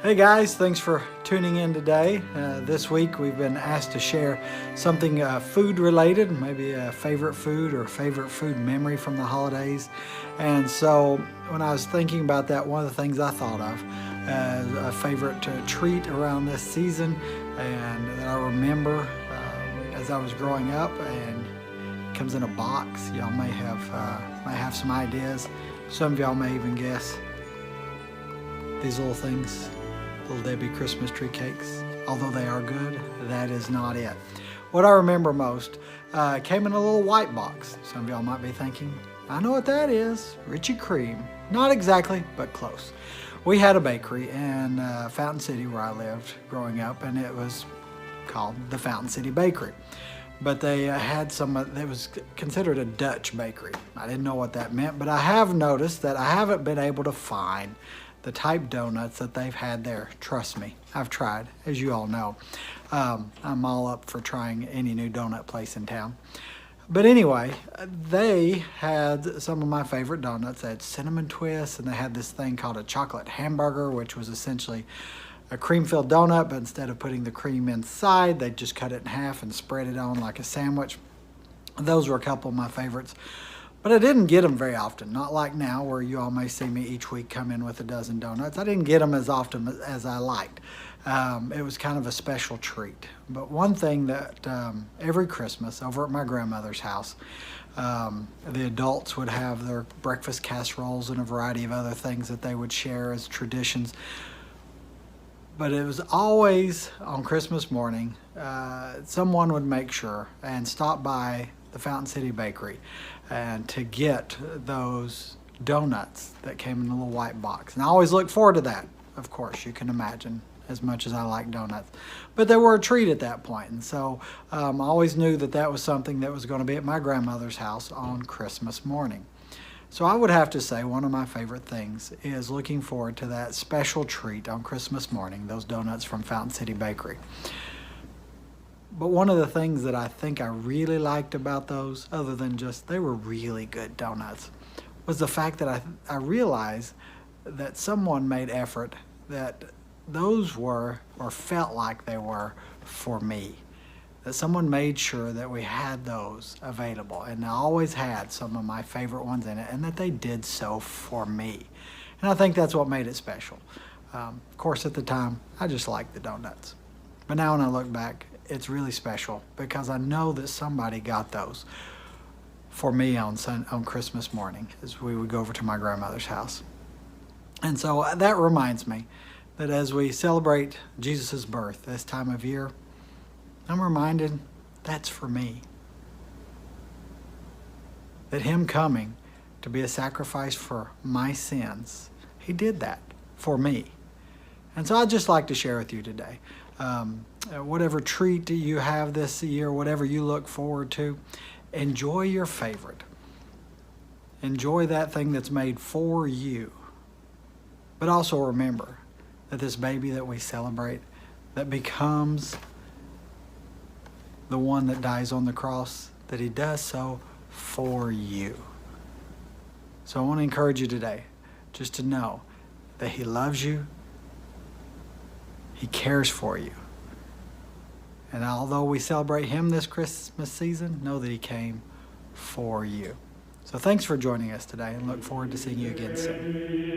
Hey guys, thanks for tuning in today. This week we've been asked to share something food related, maybe a favorite food or favorite food memory from the holidays. And so when I was thinking about that, one of the things I thought of as a favorite treat around this season and that I remember as I was growing up, and it comes in a box. Y'all may have some ideas. Some of y'all may even guess these little things. Little Debbie Christmas tree cakes. Although they are good, that is not it. What I remember most came in a little white box. Some of y'all might be thinking, I know what that is, Richie Cream. Not exactly, but close. We had a bakery in Fountain City where I lived growing up, and it was called the Fountain City Bakery. But they had it was considered a Dutch bakery. I didn't know what that meant, but I have noticed that I haven't been able to find the type donuts that they've had there. Trust me, I've tried, as you all know. I'm all up for trying any new donut place in town. But anyway, they had some of my favorite donuts. They had cinnamon twists, and they had this thing called a chocolate hamburger, which was essentially a cream-filled donut, but instead of putting the cream inside, they just cut it in half and spread it on like a sandwich. Those were a couple of my favorites. But I didn't get them very often, not like now where you all may see me each week come in with a dozen donuts. I didn't get them as often as I liked. It was kind of a special treat. But one thing that every Christmas over at my grandmother's house, the adults would have their breakfast casseroles and a variety of other things that they would share as traditions. But it was always on Christmas morning, someone would make sure and stop by the Fountain City Bakery and to get those donuts that came in a little white box. And I always look forward to that, of course, you can imagine, as much as I like donuts. But they were a treat at that point. And so I always knew that that was something that was going to be at my grandmother's house on Christmas morning. So I would have to say one of my favorite things is looking forward to that special treat on Christmas morning, those donuts from Fountain City Bakery. But one of the things that I think I really liked about those, other than just they were really good donuts, was the fact that I realized that someone made effort that those were, or felt like they were, for me. That someone made sure that we had those available, and I always had some of my favorite ones in it, and that they did so for me. And I think that's what made it special. Of course, at the time, I just liked the donuts. But now when I look back, it's really special because I know that somebody got those for me on Christmas morning as we would go over to my grandmother's house. And so that reminds me that as we celebrate Jesus' birth this time of year, I'm reminded that's for me. That him coming to be a sacrifice for my sins, he did that for me. And so I'd just like to share with you today, whatever treat you have this year, whatever you look forward to, enjoy your favorite. Enjoy that thing that's made for you. But also remember that this baby that we celebrate, that becomes the one that dies on the cross, that he does so for you. So I want to encourage you today just to know that he loves you, he cares for you. And although we celebrate him this Christmas season, know that he came for you. So thanks for joining us today, and look forward to seeing you again soon.